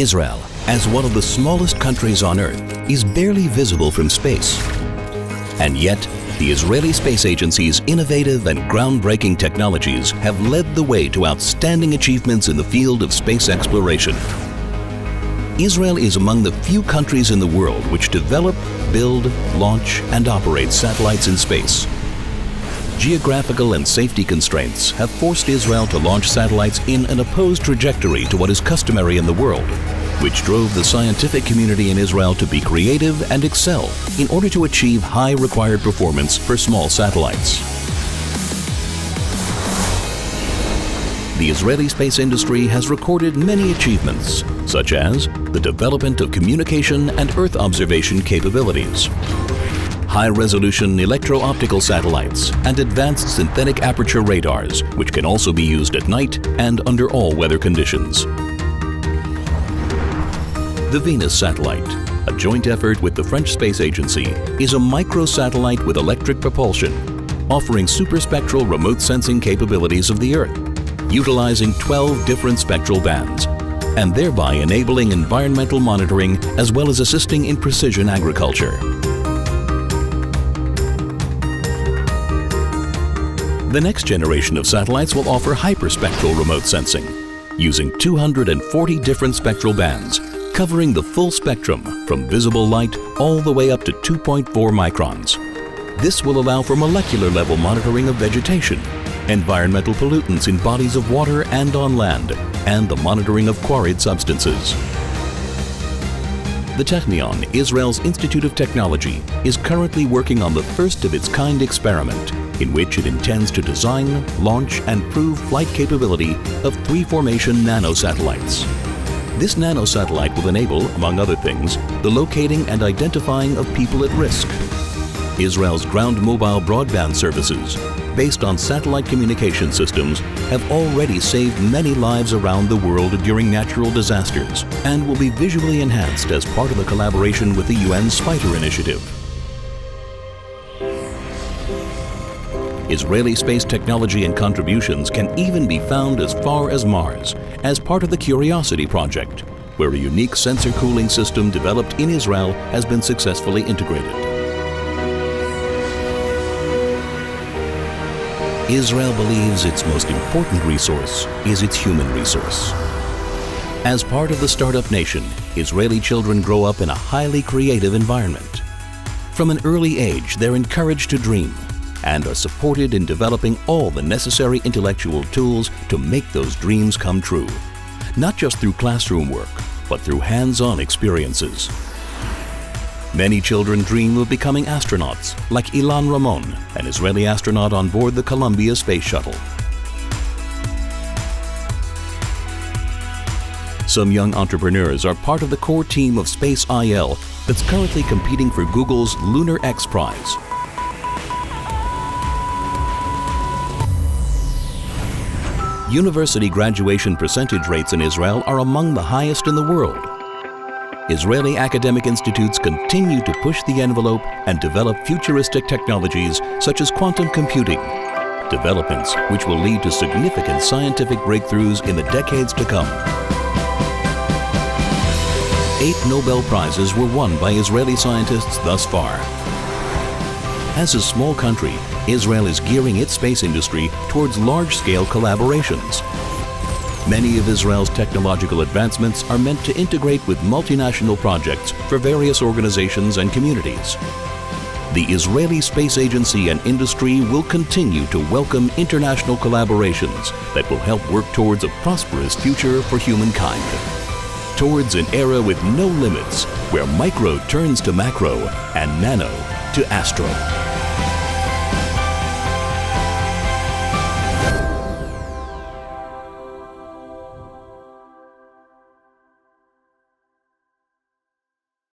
Israel, as one of the smallest countries on Earth, is barely visible from space. And yet, the Israeli Space Agency's innovative and groundbreaking technologies have led the way to outstanding achievements in the field of space exploration. Israel is among the few countries in the world which develop, build, launch, and operate satellites in space. Geographical and safety constraints have forced Israel to launch satellites in an opposed trajectory to what is customary in the world, which drove the scientific community in Israel to be creative and excel in order to achieve high required performance for small satellites. The Israeli space industry has recorded many achievements, such as the development of communication and Earth observation capabilities, high-resolution electro-optical satellites, and advanced synthetic aperture radars, which can also be used at night and under all weather conditions. The Venus satellite, a joint effort with the French Space Agency, is a microsatellite with electric propulsion, offering superspectral remote sensing capabilities of the Earth, utilizing 12 different spectral bands, and thereby enabling environmental monitoring as well as assisting in precision agriculture. The next generation of satellites will offer hyperspectral remote sensing, using 240 different spectral bands, covering the full spectrum from visible light all the way up to 2.4 microns. This will allow for molecular level monitoring of vegetation, environmental pollutants in bodies of water and on land, and the monitoring of quarried substances. The Technion, Israel's Institute of Technology, is currently working on the first of its kind experiment, in which it intends to design, launch, and prove flight capability of three-formation nanosatellites. This nanosatellite will enable, among other things, the locating and identifying of people at risk. Israel's ground mobile broadband services, based on satellite communication systems, have already saved many lives around the world during natural disasters and will be visually enhanced as part of the collaboration with the UN Spider Initiative. Israeli space technology and contributions can even be found as far as Mars, as part of the Curiosity project, where a unique sensor cooling system developed in Israel has been successfully integrated. Israel believes its most important resource is its human resource. As part of the startup nation, Israeli children grow up in a highly creative environment. From an early age, they're encouraged to dream and are supported in developing all the necessary intellectual tools to make those dreams come true, not just through classroom work, but through hands-on experiences. Many children dream of becoming astronauts, like Ilan Ramon, an Israeli astronaut on board the Columbia Space Shuttle. Some young entrepreneurs are part of the core team of Space IL that's currently competing for Google's Lunar X Prize. University graduation percentage rates in Israel are among the highest in the world. Israeli academic institutes continue to push the envelope and develop futuristic technologies such as quantum computing, developments which will lead to significant scientific breakthroughs in the decades to come. 8 Nobel Prizes were won by Israeli scientists thus far. As a small country, Israel is gearing its space industry towards large-scale collaborations. Many of Israel's technological advancements are meant to integrate with multinational projects for various organizations and communities. The Israeli Space Agency and industry will continue to welcome international collaborations that will help work towards a prosperous future for humankind. Towards an era with no limits, where micro turns to macro and nano to astro.